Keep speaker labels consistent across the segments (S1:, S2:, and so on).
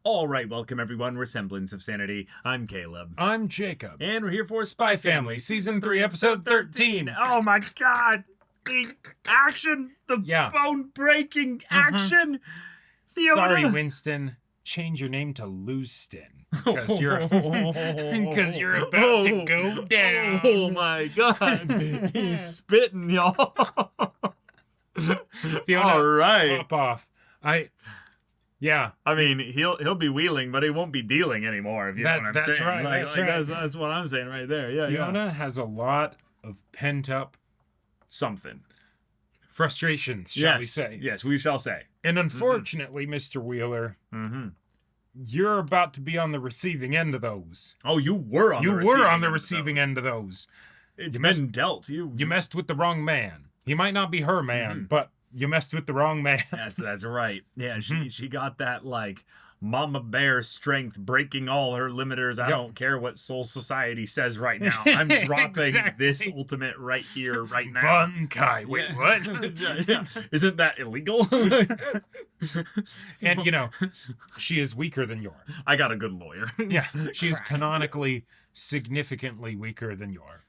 S1: All right, welcome everyone. We're Semblance of Sanity. I'm Caleb.
S2: I'm Jacob.
S1: And we're here for
S2: SpyxFamily, Season 3, Episode 13.
S1: Oh my god! The action! The bone-breaking action! Fiona!
S2: Sorry, Winston. Change your name to Lewiston. Because you're about to go down.
S1: Oh my god! He's spitting, y'all.
S2: Fiona,
S1: all right.
S2: pop off. Yeah.
S1: I mean, he'll be wheeling, but he won't be dealing anymore, if you know what I'm
S2: that's
S1: saying.
S2: Right, that's right.
S1: That's what I'm saying right there. Yeah,
S2: Fiona has a lot of pent-up
S1: something.
S2: Frustrations, shall we say.
S1: Yes, we shall say.
S2: And unfortunately, Mr. Wheeler, you're about to be on the receiving end of those.
S1: Oh, you were on
S2: the receiving end of those.
S1: It's been dealt.
S2: You messed with the wrong man. He might not be her man, but you messed with the wrong man.
S1: That's right. Yeah, she got that, like, mama bear strength, breaking all her limiters. I don't care what Soul Society says right now. I'm dropping this ultimate right here, right now.
S2: Bunkai. Wait, what?
S1: Yeah. Isn't that illegal?
S2: And, she is weaker than Yor.
S1: I got a good lawyer.
S2: Yeah, she is canonically significantly weaker than Yor.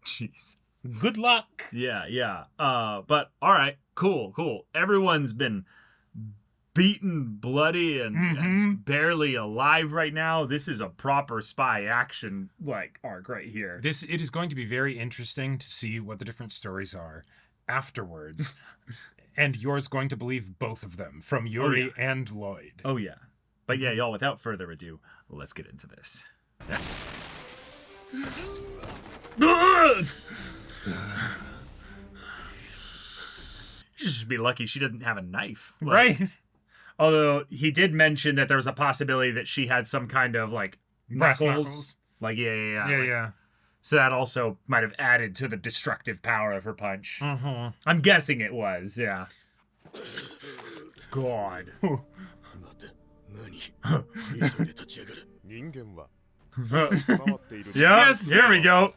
S1: Jeez.
S2: Good luck.
S1: Yeah. But all right, cool. Everyone's been beaten, bloody, and barely alive right now. This is a proper spy action arc right here.
S2: It is going to be very interesting to see what the different stories are afterwards. And Yor's going to believe both of them, from Yuri and Loid.
S1: Oh yeah. But yeah, y'all, without further ado, let's get into this. She should be lucky she doesn't have a knife.
S2: Right?
S1: Although he did mention that there was a possibility that she had some kind of
S2: brass
S1: knuckles.
S2: Yeah.
S1: So that also might have added to the destructive power of her punch. I'm guessing it was, yeah. God. Yes, here we go.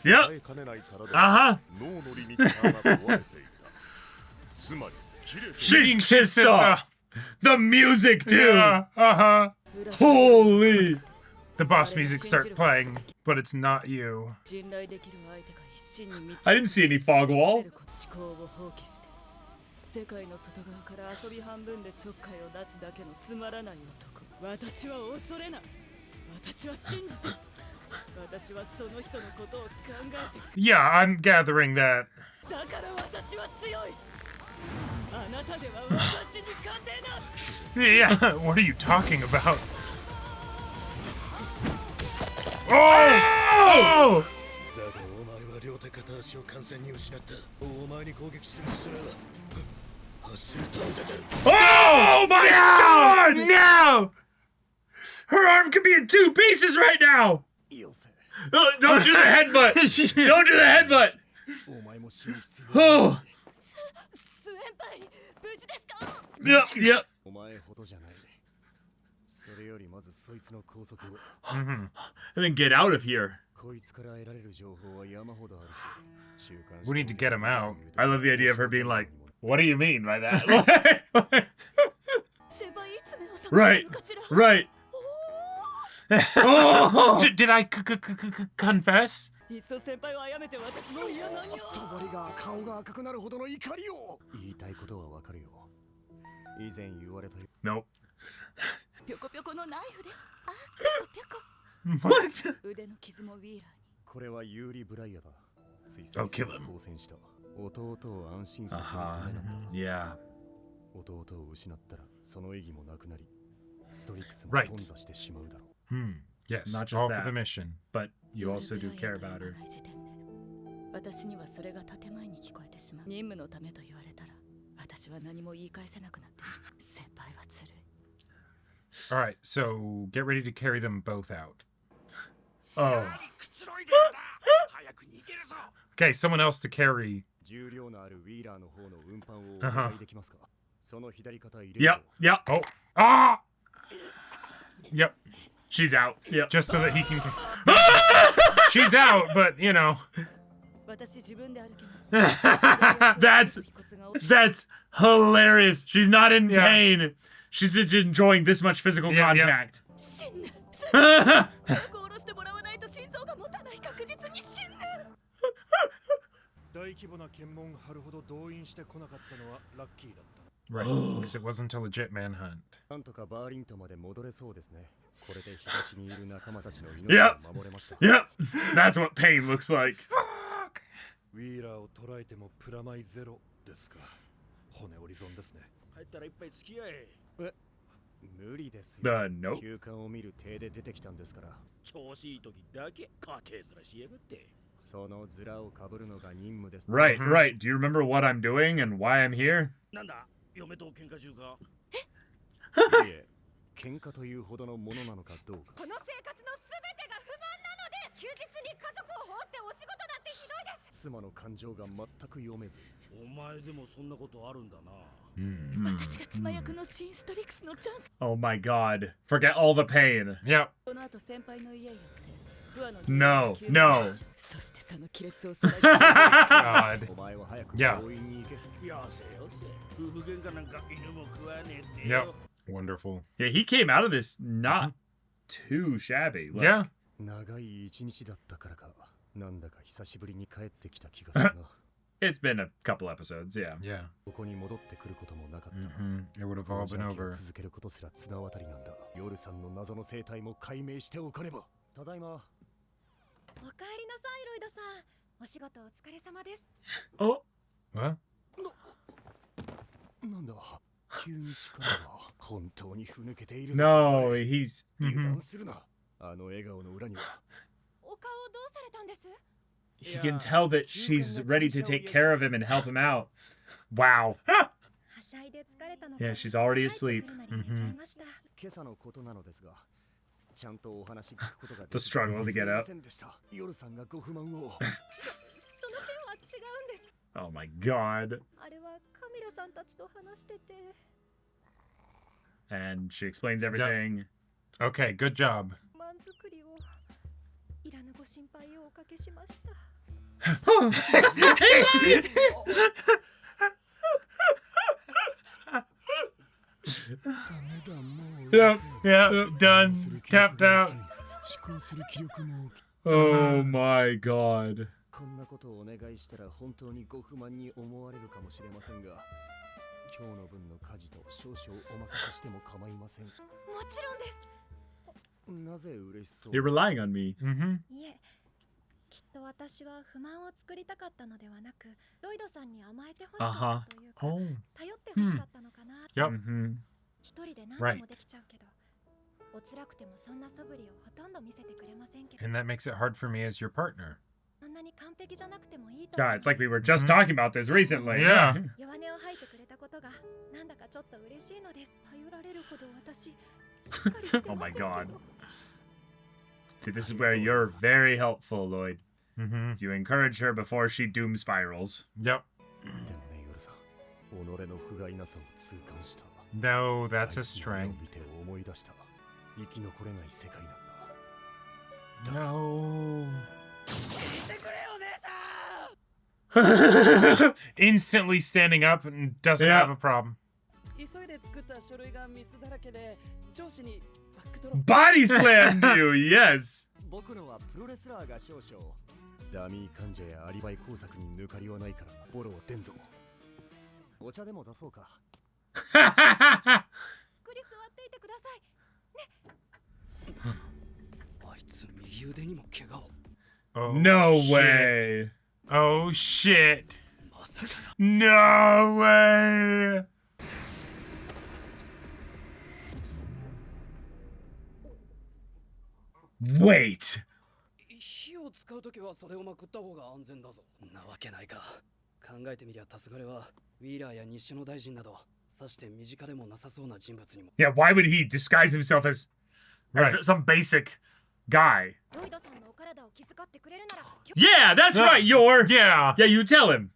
S1: Yep. She's pissed off. The music, dude. Holy.
S2: The boss music starts playing, but it's not you.
S1: I didn't see any fog wall.
S2: Yeah, I'm gathering that. Yeah, what are you talking about? Oh!
S1: Oh my god! No! Her arm could be in two pieces right now! Don't do the headbutt! Don't do the headbutt! Oh! Yep. And then get out of here.
S2: We need to get him out.
S1: I love the idea of her being like, what do you mean by that? Right.
S2: Oh! Did I confess?
S1: Nope.
S2: What?
S1: I'll kill him. Yeah.
S2: Right. Yes,
S1: Not just
S2: all
S1: that,
S2: for the mission.
S1: but you also do care about her.
S2: All right, so get ready to carry them both out.
S1: Oh.
S2: Okay, someone else to carry.
S1: Yep.
S2: Oh. Ah! Yep.
S1: She's out. Yep.
S2: Just so that he can... She's out, but,
S1: That's hilarious. She's not in pain. She's just enjoying this much physical contact.
S2: Right, because it wasn't a legit manhunt.
S1: Yep. Yep. That's what pain looks like.
S2: Fuck!
S1: Nope. Right, right. Do you remember what I'm doing and why I'm here? Oh my god. Forget all the pain.
S2: Yep.
S1: No, no.
S2: God. Yeah. Yep. Wonderful.
S1: Yeah, he came out of this not too shabby. Like,
S2: Yeah.
S1: It's been a couple episodes, yeah.
S2: Yeah. It would have all been over.
S1: Oh.
S2: What?
S1: No, he's... He can tell that she's ready to take care of him and help him out. Wow. Yeah, she's already asleep. The struggle to get up. Oh my god. And she explains everything.
S2: Okay, good job. Yep, done. Tapped out.
S1: Oh my god. You're relying on me. Uh-huh. Oh.
S2: Yep. Right. And that makes it hard for me as your partner.
S1: God, it's like we were just talking about this recently.
S2: Yeah.
S1: Oh my god. See, this is where you're very helpful, Loid. You encourage her before she doom spirals.
S2: Yep. No, that's a strength. No. Instantly standing up and doesn't have a problem.
S1: Body slammed you, yes.
S2: Oh,
S1: No
S2: shit.
S1: way.
S2: Oh shit. No way.
S1: Wait. Yeah, why would he disguise himself as some basic guy? Yeah, that's right, Yor.
S2: Yeah.
S1: Yeah, you tell him.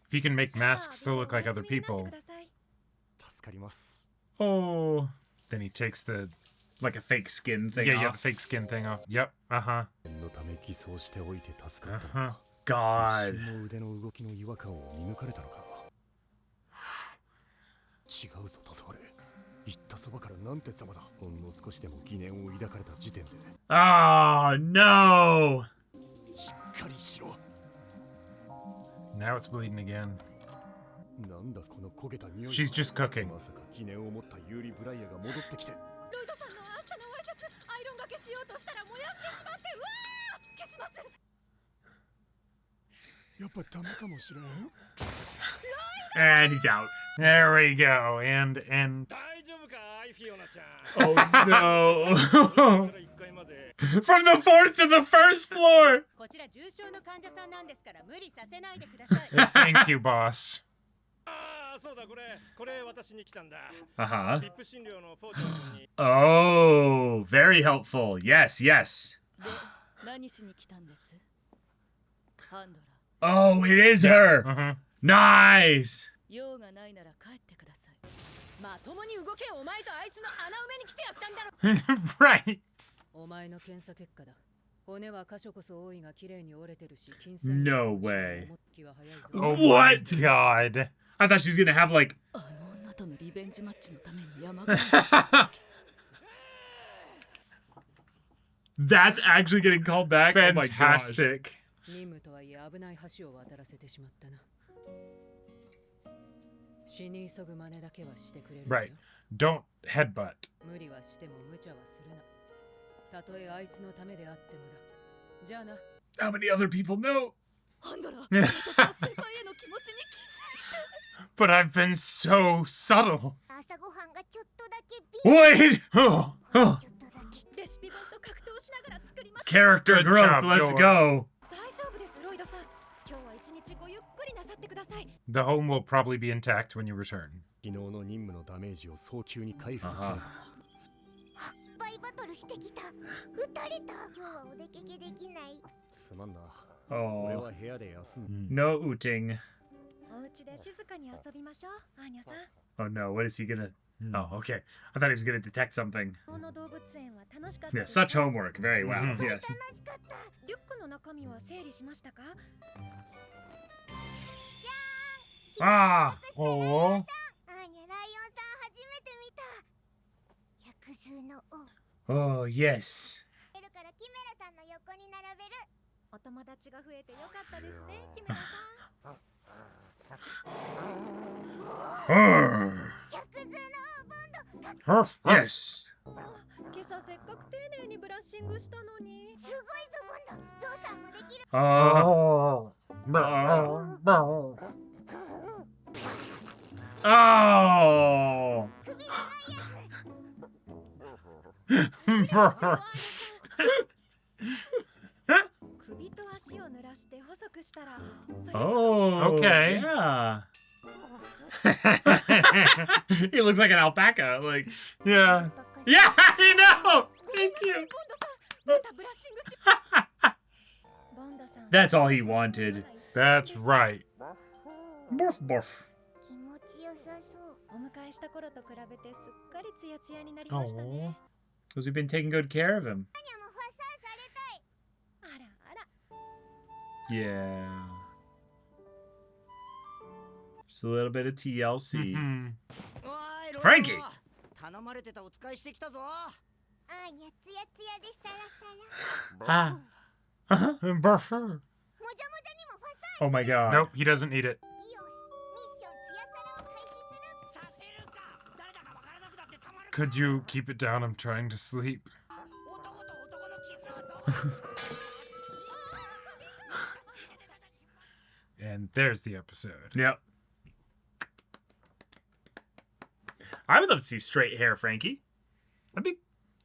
S2: If you can make masks to look like other people. Oh. Then he takes the
S1: Like a fake skin thing.
S2: Yeah,
S1: off.
S2: yeah, the fake skin thing off. Yep. Uh-huh.
S1: God.
S3: 言ったそばからなんてざまだ。ほんの少しでも疑念を抱かれた時点で。
S1: Oh no!
S3: しっかりしろ。
S2: Now it's bleeding again.
S3: なんだこの焦げた匂い。
S2: She's just cooking.
S3: まさか疑念を持ったユーリ・ブライアが戻ってきて。ロイドさんの明日のワイシャツ、アイロンがけしようとしたら燃やしてしまって、うわー！消します。やっぱダメかもしれん。
S1: And he's out.
S2: There we go. And
S1: Oh no! From the fourth to the first floor.
S4: こちら重症の患者さんなんですから無理させないでください。
S2: thank you, boss.
S5: そうだこれ私に来たんだ。
S1: Uh-huh.
S5: リップ診療のフォート君に。
S1: Oh, very helpful. Yes, yes.
S4: 何しに来たんです？ハンドラ
S1: Oh, it is her.
S2: Uh-huh.
S1: Nice.
S4: 用がないなら帰ってください。まともに動け。お前とあいつの穴埋めに来てやったんだろ。
S2: Right.
S4: お前の検査結果だ。骨は箇所こそ多いが綺麗に折れてるし、筋繊維
S1: No
S4: の
S1: way.
S4: 思いは早いぞ。
S2: Oh
S1: What?
S2: my God.
S1: I thought she was gonna have like.
S4: あの女とのリベンジマッチのために山口した
S1: That's actually getting called back. Oh my gosh.
S2: Fantastic.
S4: 任務とはいえ危ない橋を渡らせてしまったな。死に急ぐ真似だけはしてくれるんだよ。
S2: Right. Don't headbutt.
S4: 無理はしても無茶はするな。たとえあいつのためであってもだ。じゃあな。
S1: How many other people know?
S4: ハンドラ、私は先輩への気持ちに気づい
S2: But I've been so subtle.
S6: 朝ごはんがちょっとだけビ
S1: Wait. Oh, oh.
S6: ちょっとだけ。
S4: た。レシピ本と格闘しながら作ります。
S1: Character
S2: Good
S1: growth.
S2: job,
S1: Let's
S2: Noah.
S1: go.
S4: 大丈夫です、ロイドさん。今日は一日ごゆっくりなさってください。
S2: The home will probably be intact when you return.
S3: 昨日の任務のダメージを早急に回復する。
S1: Uh-huh.
S6: スパイバトルしてきた。撃たれた。今日はお出かけできない。
S3: すまんな。
S1: Oh.
S3: 俺は部屋で休む。
S1: No ooting.
S6: お家で静かに遊びましょう、アーニャさん。
S1: Oh no. What is he gonna? Oh, okay. I thought he was gonna detect something.
S6: この動物園は楽しかった
S1: Yeah,
S6: です。
S1: such homework. Very well.
S2: Mhm.
S1: Yes.
S6: 楽しかった。リュックの中身は整理しましたか？
S1: Ah.
S2: Oh.
S6: アーニャ、ライオンさん初めて見た。百獣の王。
S1: Oh yes.
S6: いるからキメラさんの横に並べる。お友達が増えてよかったですね、キメラさん。
S1: Arr.
S6: 百獣の王ボンド。
S1: Yes.
S4: 今朝せっかく丁寧にブラッシングしたのに。
S6: すごいぞボンド。ゾウさんもできる。
S1: Oh. Oh.
S6: 首長いやつ。首と足を濡らして細くしたら。それ
S1: Oh.
S2: Okay.
S1: Yeah. He looks like an alpaca. Like.
S2: Yeah.
S1: Yeah, I know. Thank you.
S4: ボンドさん、またブラッシングし。
S6: ボンドさん。
S1: That's all he wanted.
S2: That's right.
S1: Borf borf.
S6: 気持ちよさそう。
S4: お迎えした頃と比べてすっかりツヤツヤになりましたね。
S1: Because we've been taking good care of him.
S6: アーニャもファッサーされたい。
S4: あらあら。
S1: Yeah. Just a little bit of TLC.
S2: Mhm.
S1: Frankie!
S7: 頼まれてたお使いしてきたぞ。
S6: アーニャツヤツヤでサラサラ。
S1: Ah.
S2: うん。
S6: もじゃもじゃにもファッサー。
S1: Oh my god.
S2: Nope, he doesn't need it.
S6: よし、ミッションツヤサラを開始する。
S7: させるか。誰だかわからなくなってたまるか。
S2: Could you keep it down? I'm trying to sleep.
S7: 男と男の絆と。
S2: And there's the episode.
S1: Yep. I would love to see straight hair, Frankie. That'd be.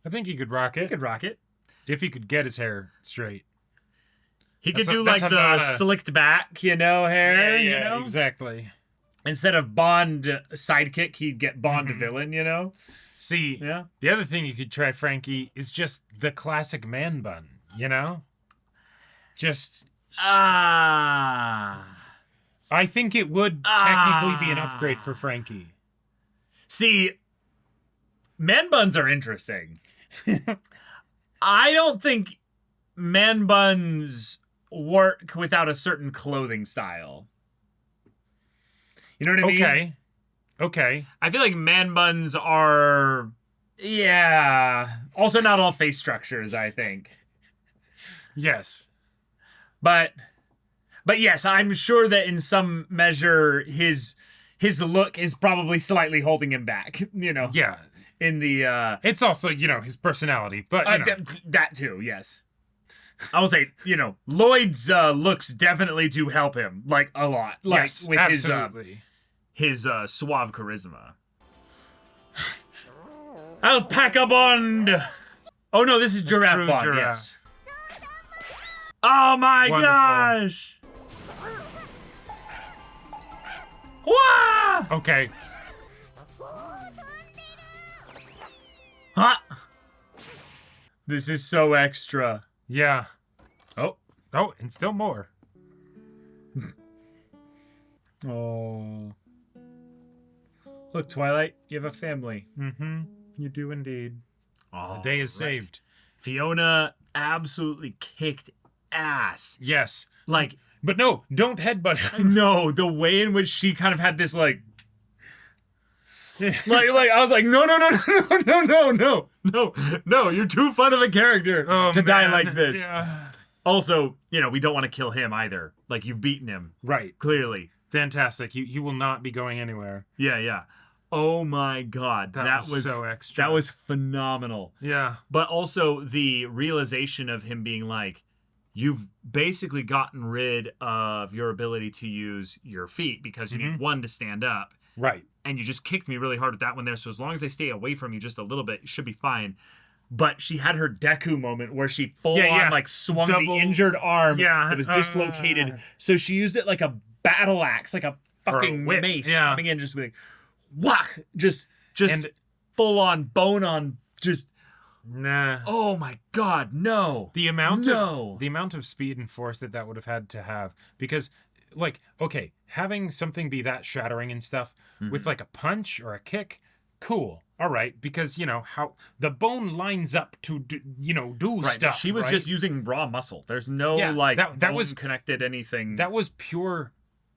S2: I think he could rock
S1: He
S2: it
S1: could rock it.
S2: if he could get his hair straight.
S1: He could
S2: That's
S1: do
S2: a-
S1: like
S2: that's
S1: the
S2: not a-
S1: slicked back, hair. You know?
S2: exactly.
S1: Instead of Bond sidekick, he'd get Bond villain. You know?
S2: See,
S1: Yeah.
S2: the other thing you could try, Frankie, is just the classic man bun, you know? Just,
S1: Ah.
S2: I think it would technically be an upgrade for Frankie.
S1: See, man buns are interesting. I don't think man buns work without a certain clothing style. You know what I mean?
S2: Okay.
S1: I feel like man buns are, yeah, also not all face structures, I think.
S2: Yes.
S1: But yes, I'm sure that in some measure his look is probably slightly holding him back, you know.
S2: Yeah.
S1: In the
S2: It's also, his personality, but
S1: that too, yes. I will say, Lloyd's looks definitely do help him, like, a lot. Like,
S2: yes,
S1: with
S2: absolutely.
S1: his suave charisma. Alpaca Bond! Oh no, this is Giraffe
S2: true
S1: Bond,
S2: giraffe.
S1: yes. Oh my
S2: Wonderful.
S1: gosh! Wah!
S2: Okay.
S1: Huh? This is so extra.
S2: Yeah.
S1: Oh.
S2: Oh, and still more.
S1: Oh. Look, Twilight, you have a family.
S2: Mm-hmm. You do indeed.
S1: Oh,
S2: The day is saved.
S1: Fiona absolutely kicked ass.
S2: Yes.
S1: Like,
S2: But no, don't headbutt him.
S1: no, the way in which she kind of had this like I was like, no, you're too fun of a character to die like this.
S2: Yeah.
S1: Also, we don't want to kill him either. Like, you've beaten him,
S2: Right.
S1: clearly.
S2: Fantastic. He will not be going anywhere.
S1: Yeah. Oh my god,
S2: That was so extra.
S1: That was phenomenal.
S2: Yeah.
S1: But also the realization of him being like, you've basically gotten rid of your ability to use your feet because you need one to stand up.
S2: Right.
S1: And you just kicked me really hard with that one there. So as long as I stay away from you just a little bit, you should be fine. But she had her Deku moment where she full on like swung the injured arm that was dislocated. So she used it like a battle axe, like a fucking
S2: whip.
S1: mace
S2: Yeah.
S1: coming in, just like whack, just
S2: And-
S1: full on bone on, just
S2: Nah.
S1: oh my god, no.
S2: The amount of speed and force that would have had to have, because like, okay, having something be that shattering and stuff with like a punch or a kick, cool. All right, because how the bone lines up to do
S1: Right,
S2: stuff.
S1: she was
S2: right?
S1: just using raw muscle. There's no
S2: that was
S1: connected anything.
S2: That was pure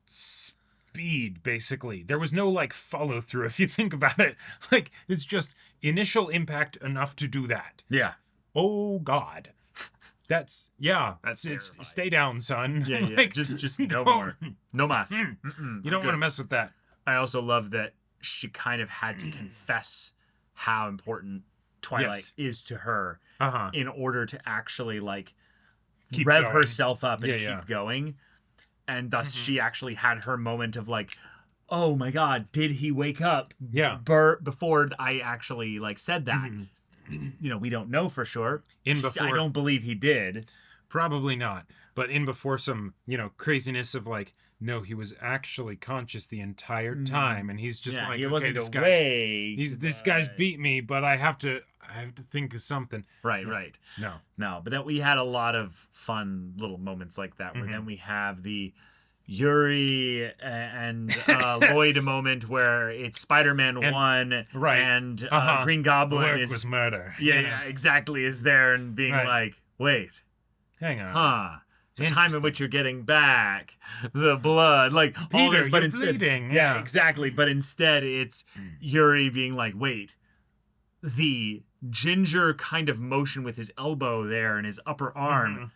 S2: speed, basically. There was no like follow through if you think about it. Like, it's just initial impact enough to do that.
S1: Yeah.
S2: Oh God. That's
S1: That's
S2: it's
S1: terrifying.
S2: stay down, son.
S1: Yeah.
S2: Like,
S1: just no
S2: don't-
S1: more. No mas.
S2: You don't want to mess with that.
S1: I also love that she kind of had to confess how important Twilight
S2: Yes.
S1: is to her
S2: Uh-huh.
S1: in order to actually like
S2: Keep
S1: rev
S2: going.
S1: herself up and
S2: Yeah.
S1: keep going. And thus she actually had her moment of like, oh my god, did he wake up?
S2: Yeah.
S1: Before I actually like said that. We don't know for sure.
S2: In before
S1: I don't believe he did.
S2: Probably not. But in before some, craziness of like, no, he was actually conscious the entire time, and he's just like,
S1: he
S2: okay,
S1: wasn't
S2: this
S1: awake.
S2: this guy's beat me, but I have to think of something.
S1: Right.
S2: No.
S1: But then we had a lot of fun little moments like that where then we have the Yuri and Loid moment where it's Spider-Man 1
S2: right.
S1: and
S2: Uh-huh.
S1: Green Goblin
S2: Work
S1: is
S2: was murder.
S1: yeah, exactly, is there and being
S2: Right.
S1: like, wait,
S2: Hang on.
S1: the time in which you're getting back the blood, like all
S2: Peter,
S1: this, but
S2: you're
S1: instead,
S2: bleeding.
S1: yeah,
S2: Yeah.
S1: exactly. But instead, it's Yuri being like, wait, the ginger kind of motion with his elbow there and his upper arm.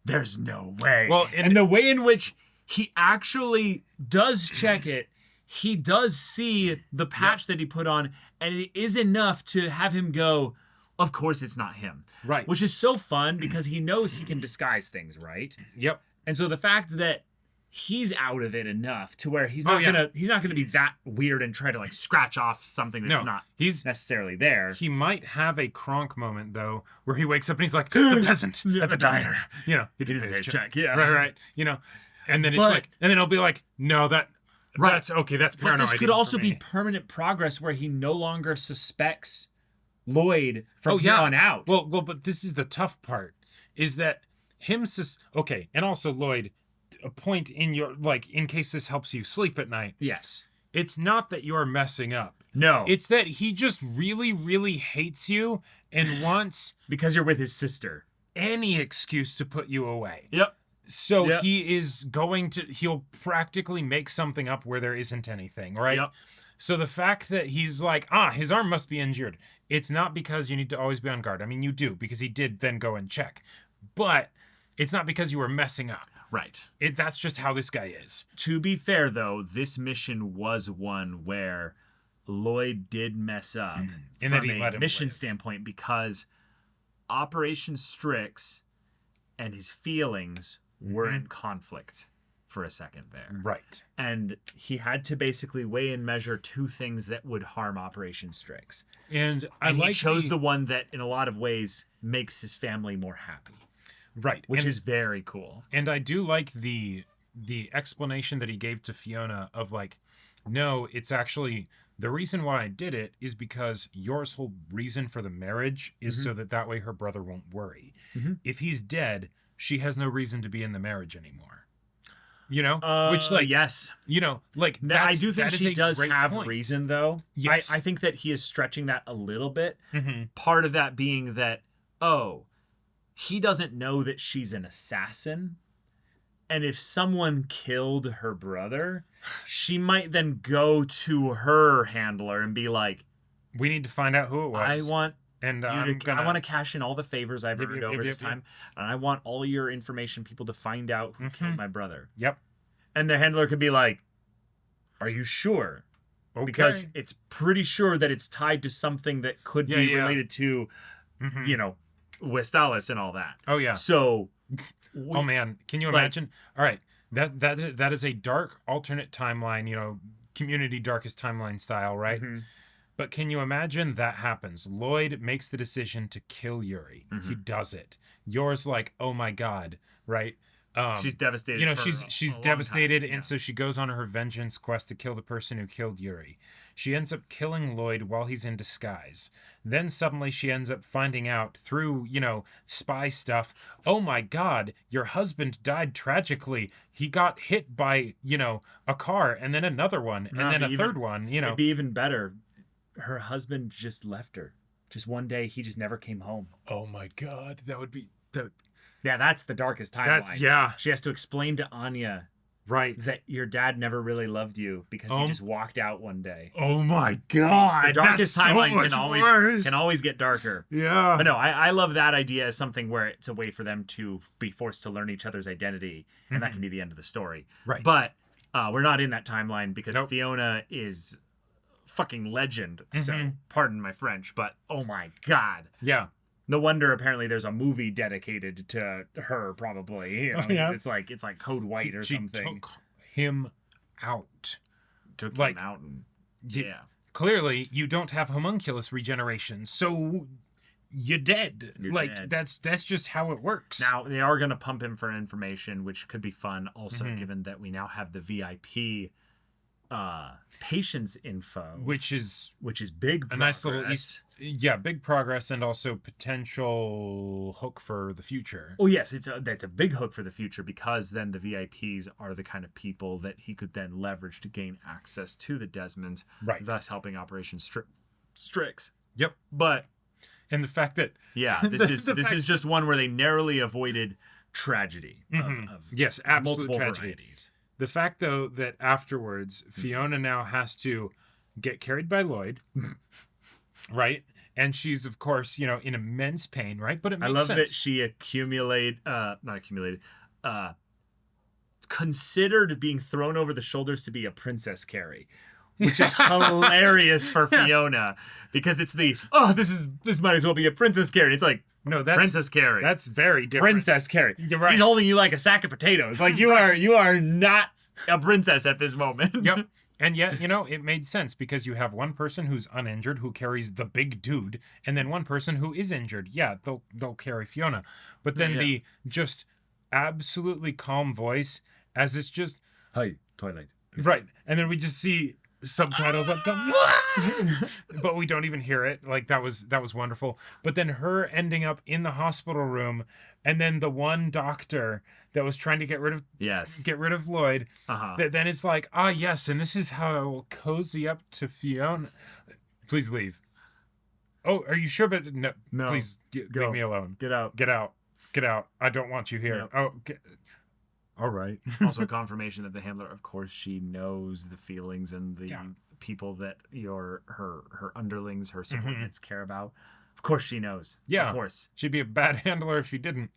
S1: There's no way.
S2: Well,
S1: and the way in which he actually does check it, he does see the patch that he put on, and it is enough to have him go, of course it's not him.
S2: Right.
S1: Which is so fun because he knows he can disguise things, right?
S2: Yep.
S1: And so the fact that he's out of it enough to where he's
S2: Oh,
S1: not
S2: yeah.
S1: he's not gonna be that weird and try to like scratch off something that's
S2: No,
S1: not
S2: he's
S1: necessarily there.
S2: He might have a Kronk moment though, where he wakes up and he's like, the peasant at the diner. He didn't pay his check.
S1: Yeah.
S2: Right. And then it's
S1: But-
S2: like, and then I'll be like, no, that's okay. That's
S1: But
S2: paranoid.
S1: this could
S2: even
S1: also
S2: for
S1: be
S2: me.
S1: permanent progress where he no longer suspects Loid from
S2: Oh,
S1: here
S2: yeah.
S1: on out.
S2: Well, but this is the tough part, is that okay, and also Loid, a point in your, like, in case this helps you sleep at night,
S1: yes.
S2: it's not that you're messing up.
S1: No.
S2: It's that he just really, really hates you and wants
S1: because you're with his sister.
S2: any excuse to put you away.
S1: Yep.
S2: So
S1: Yep.
S2: he'll practically make something up where there isn't anything, right?
S1: Yep.
S2: So the fact that he's like, his arm must be injured. It's not because you need to always be on guard. I mean, you do, because he did then go and check. But it's not because you were messing up.
S1: Right.
S2: That's just how this guy is.
S1: To be fair, though, this mission was one where Loid did mess up
S2: And
S1: from
S2: that he let
S1: a
S2: him
S1: mission
S2: live.
S1: standpoint because Operation Strix and his feelings were in conflict for a second there.
S2: Right.
S1: And he had to basically weigh and measure two things that would harm Operation Strix.
S2: And
S1: He chose the one that, in a lot of ways, makes his family more happy.
S2: Right.
S1: Which
S2: and,
S1: is very cool.
S2: And I do like the explanation that he gave to Fiona of like, no, it's actually the reason why I did it is because yours whole reason for the marriage is so that way her brother won't worry. If he's dead, she has no reason to be in the marriage anymore. You know, which like
S1: yes,
S2: you know, like
S1: I do think
S2: that is
S1: she
S2: a
S1: does
S2: great
S1: have
S2: point.
S1: reason though.
S2: Yes.
S1: I think that he is stretching that a little bit.
S2: Mm-hmm.
S1: Part of that being that he doesn't know that she's an assassin. And if someone killed her brother, she might then go to her handler and be like,
S2: We need to find out who it was.
S1: I want
S2: and
S1: I want to cash in all the favors I've earned over this
S2: yep.
S1: time. And I want all your information, people, to find out who killed my brother.
S2: Yep.
S1: And the handler could be like, are you sure?
S2: Okay.
S1: Because it's pretty sure that it's tied to something that could be related to, you know, Westalis and all that.
S2: Oh yeah.
S1: So,
S2: oh man, can you imagine? All right, that is a dark alternate timeline. You know, Community darkest timeline style, right? But can you imagine that happens? Loid makes the decision to kill Yuri. He does it. Yours like, oh my god, right?
S1: she's devastated.
S2: You know,
S1: for
S2: she's
S1: a long
S2: devastated,
S1: time.
S2: and so she goes on her vengeance quest to kill the person who killed Yuri. She ends up killing Loid while he's in disguise. Then suddenly she ends up finding out through, you know, spy stuff, oh my god, your husband died tragically. He got hit by, you know, a car, and then another one, and then a third one, you know.
S1: It'd be even better. Her husband just left her. Just one day, he just never came home.
S2: Oh my god, that would be...
S1: Yeah, that's the darkest timeline.
S2: yeah.
S1: She has to explain to Anya
S2: Right.
S1: that your dad never really loved you because he just walked out one day.
S2: Oh my
S1: See,
S2: god.
S1: the darkest
S2: that's so
S1: timeline
S2: much
S1: can always get darker.
S2: Yeah.
S1: But no, I love that idea as something where it's a way for them to be forced to learn each other's identity, and that can be the end of the story.
S2: Right.
S1: But we're not in that timeline because
S2: Nope.
S1: Fiona is fucking legend. So pardon my French, but oh my god.
S2: Yeah.
S1: No wonder apparently there's a movie dedicated to her. Probably, you know,
S2: yeah.
S1: it's like Code White or
S2: she
S1: something.
S2: took him out.
S1: Took
S2: like,
S1: him out and yeah.
S2: Clearly, you don't have homunculus regeneration, so you're dead.
S1: You're
S2: like
S1: dead.
S2: that's just how it works.
S1: Now they are going to pump him for information, which could be fun. Also, given that we now have the VIP patients info,
S2: which is
S1: big.
S2: a nice little
S1: progress.
S2: big progress, and also potential hook for the future.
S1: Oh yes, that's a big hook for the future, because then the VIPs are the kind of people that he could then leverage to gain access to the Desmonds,
S2: Right.
S1: thus helping Operation Strix.
S2: Yep.
S1: But
S2: And the fact that
S1: yeah, this is just one where they narrowly avoided tragedy of
S2: yes, absolute
S1: multiple
S2: tragedy.
S1: varieties.
S2: The fact, though, that afterwards Fiona now has to get carried by Loid, right? And she's, of course, you know, in immense pain, right? But it makes
S1: I love
S2: sense.
S1: that she considered being thrown over the shoulders to be a Princess Carrie, which is hilarious for Fiona, because it's this might as well be a Princess Carrie. It's like,
S2: No, that's
S1: Princess Carrie.
S2: That's very different.
S1: Princess Carrie.
S2: You're right.
S1: He's holding you like a sack of potatoes. Like you are not a princess at this moment.
S2: Yep. And yet, you know, it made sense because you have one person who's uninjured who carries the big dude, and then one person who is injured. Yeah, they'll carry Fiona. But then the just absolutely calm voice as it's just
S1: Hi, Twilight.
S2: right. And then we just see subtitles up top. But we don't even hear it. Like that was wonderful. But then her ending up in the hospital room, and then the one doctor that was trying to get rid of Loid, that then it's like, yes, and this is how I will cozy up to Fiona. Please leave. Oh, are you sure? But no. Please leave me alone.
S1: Get out.
S2: Get out. Get out. I don't want you here.
S1: Yep.
S2: Oh, all right.
S1: Also confirmation that the handler, of course, she knows the feelings and the people that her underlings, her subordinates care about. Of course she knows.
S2: Yeah.
S1: Of course.
S2: She'd be a bad handler if she didn't.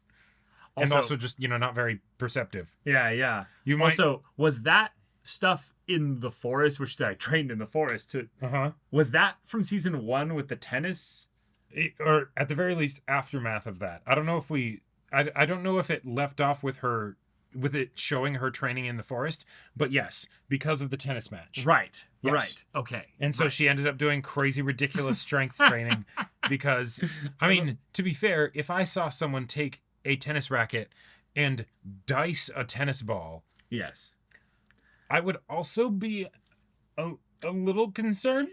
S2: And also just, not very perceptive.
S1: Yeah.
S2: You might...
S1: Also, was that stuff in the forest, which I trained in the forest to... Was that from season 1 with the tennis?
S2: Or at the very least, aftermath of that. I don't know if I don't know if it left off with it showing her training in the forest, but yes, because of the tennis match.
S1: Right.
S2: Yes.
S1: Right. Okay.
S2: And so she ended up doing crazy, ridiculous strength training because, I mean, to be fair, if I saw someone take a tennis racket and dice a tennis ball,
S1: yes,
S2: I would also be a little concerned,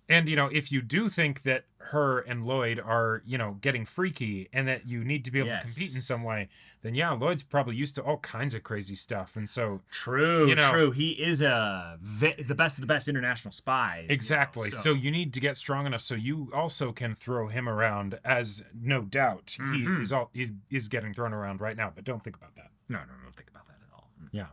S2: And, if you do think that her and Loid are, getting freaky and that you need to be able to compete in some way, then yeah, Lloyd's probably used to all kinds of crazy stuff. And so...
S1: True. He is the best of the best international spies.
S2: Exactly. So you need to get strong enough so you also can throw him around, as no doubt he is getting thrown around right now. But don't think about that.
S1: No, don't think about that at all.
S2: Yeah.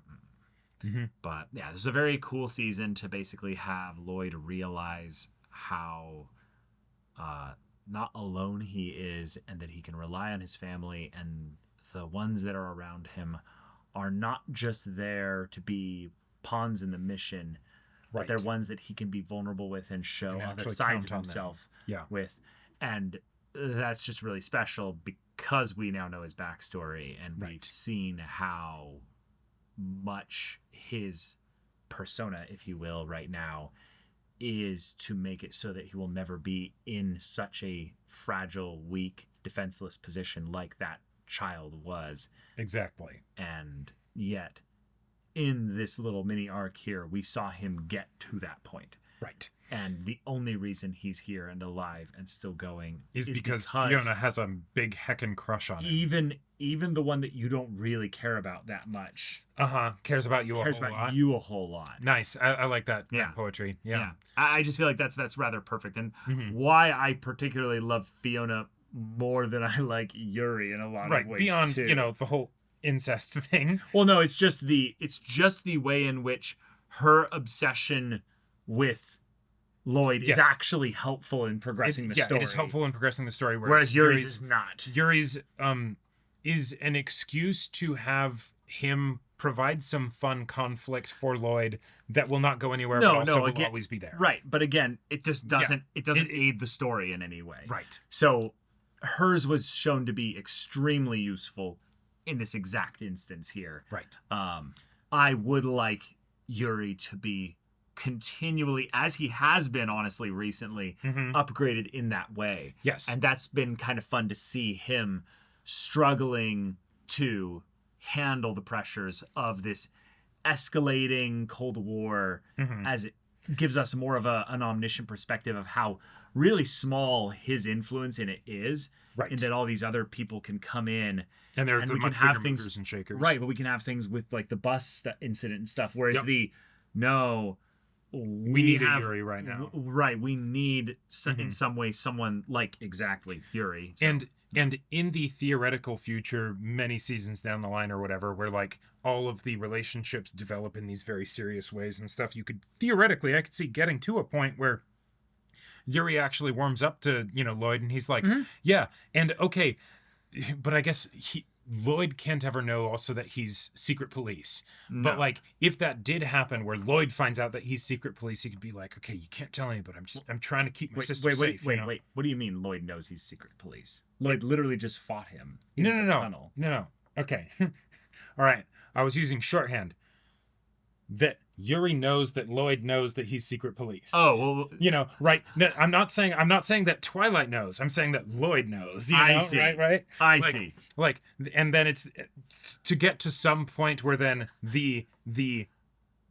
S1: But yeah, this is a very cool season to basically have Loid realize how not alone he is, and that he can rely on his family, and the ones that are around him are not just there to be pawns in the mission, but they're ones that he can be vulnerable with and show other sides of himself with. And that's just really special because we now know his backstory, and we've seen how much his persona, if you will, right now is to make it so that he will never be in such a fragile, weak, defenseless position like that child was.
S2: Exactly.
S1: And yet, in this little mini arc here, we saw him get to that point.
S2: Right.
S1: And the only reason he's here and alive and still going
S2: is because Fiona has a big heckin' crush on him.
S1: Even the one that you don't really care about that much.
S2: Cares about you
S1: a whole lot.
S2: Nice. I like that poetry. Yeah.
S1: I just feel like that's rather perfect. And why I particularly love Fiona more than I like Yuri in a lot of ways.
S2: Beyond,
S1: too.
S2: The whole incest thing.
S1: Well, no, it's just the way in which her obsession with Loid is actually helpful in progressing the story.
S2: It is helpful in progressing the story,
S1: whereas Yuri's is not.
S2: Yuri's is an excuse to have him provide some fun conflict for Loid that will not go anywhere, but also will always be there.
S1: Right, but again, it just doesn't aid the story in any way.
S2: Right.
S1: So hers was shown to be extremely useful in this exact instance here.
S2: Right.
S1: I would like Yuri to be continually, as he has been honestly recently, upgraded in that way.
S2: Yes.
S1: And that's been kind of fun to see him struggling to handle the pressures of this escalating Cold War, as it gives us more of an omniscient perspective of how really small his influence in it is, and that all these other people can come in
S2: and we can have things movers and shakers.
S1: Right, but we can have things with like the bus incident and stuff where it's we
S2: need a Yuri right now.
S1: Right, we need in some way someone like Yuri. So.
S2: And in the theoretical future, many seasons down the line or whatever, where like all of the relationships develop in these very serious ways and stuff, I could see getting to a point where Yuri actually warms up to, Loid, and he's like, yeah, and okay, but I guess Loid can't ever know also that he's secret police. No. But like, if that did happen where Loid finds out that he's secret police, he could be like, okay, you can't tell anybody. I'm trying to keep my sister safe.
S1: Wait. What do you mean Loid knows he's secret police? Loid literally just fought him in the tunnel.
S2: No. Okay. All right. I was using shorthand. That Yuri knows that Loid knows that he's secret police.
S1: Oh, well,
S2: right? No, I'm not saying that Twilight knows. I'm saying that Lloyd knows.
S1: I see.
S2: Right?
S1: I see.
S2: And then it's to get to some point where then the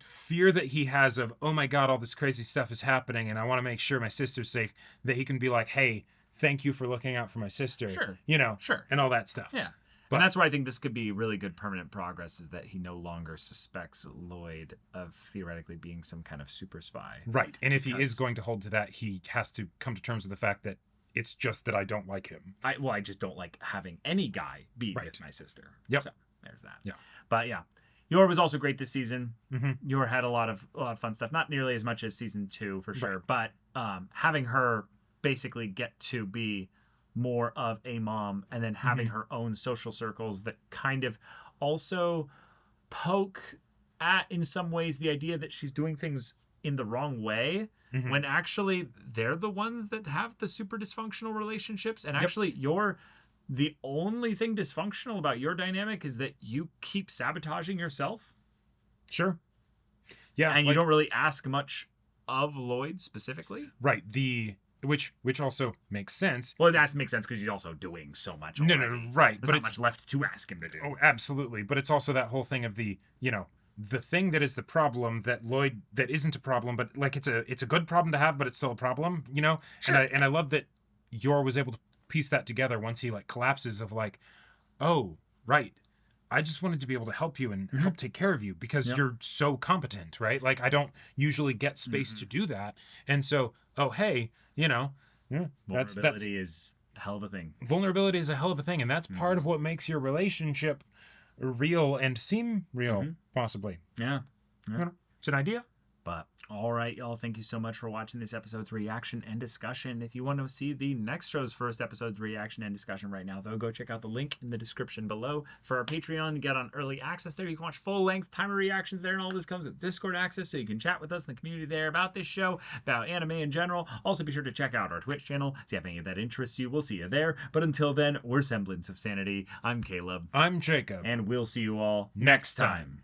S2: fear that he has of, oh my God, all this crazy stuff is happening and I want to make sure my sister's safe, that he can be like, hey, thank you for looking out for my sister.
S1: Sure.
S2: You know,
S1: Sure.
S2: and all that stuff.
S1: Yeah.
S2: But-
S1: And that's where I think this could be really good permanent progress, is that he no longer suspects Loid of theoretically being some kind of super spy.
S2: Right. And if he is
S1: Because-
S2: going to hold to that, he has to come to terms with the fact that it's just that I don't like him.
S1: I just don't like having any guy be
S2: Right.
S1: with my sister.
S2: Yep.
S1: So there's that.
S2: Yeah.
S1: But yeah. Yor was also great this season.
S2: Mm-hmm.
S1: Yor had a lot of fun stuff. Not nearly as much as season 2 for sure, but having her basically get to be more of a mom, and then having her own social circles that kind of also poke at, in some ways, the idea that she's doing things in the wrong way, when actually they're the ones that have the super dysfunctional relationships. And actually the only thing dysfunctional about your dynamic is that you keep sabotaging yourself.
S2: Sure. Yeah.
S1: And you don't really ask much of Loid specifically.
S2: Right. Which also makes sense.
S1: Well, it has to make sense because he's also doing so much.
S2: No,
S1: already.
S2: right.
S1: There's
S2: but
S1: not
S2: it's
S1: much left to ask him to do.
S2: Oh, absolutely. But it's also that whole thing of the, the thing that is the problem that Loid, that isn't a problem, but like it's a good problem to have, but it's still a problem,
S1: Sure.
S2: And I love that Yor was able to piece that together once he like collapses of like, oh, right. I just wanted to be able to help you and help take care of you because you're so competent, right? Like I don't usually get space to do that. And so, oh, hey, that's
S1: Vulnerability is a hell of a thing.
S2: vulnerability is a hell of a thing, and that's part of what makes your relationship real and seem real, possibly.
S1: Yeah.
S2: It's an idea.
S1: But all right, y'all. Thank you so much for watching this episode's reaction and discussion. If you want to see the next show's first episode's reaction and discussion right now, though, go check out the link in the description below for our Patreon to get on early access there. You can watch full-length timer reactions there, and all this comes with Discord access, so you can chat with us in the community there about this show, about anime in general. Also, be sure to check out our Twitch channel, see if any of that interests you. We'll see you there. But until then, we're Semblance of Sanity. I'm Caleb.
S2: I'm Jacob.
S1: And we'll see you all next time.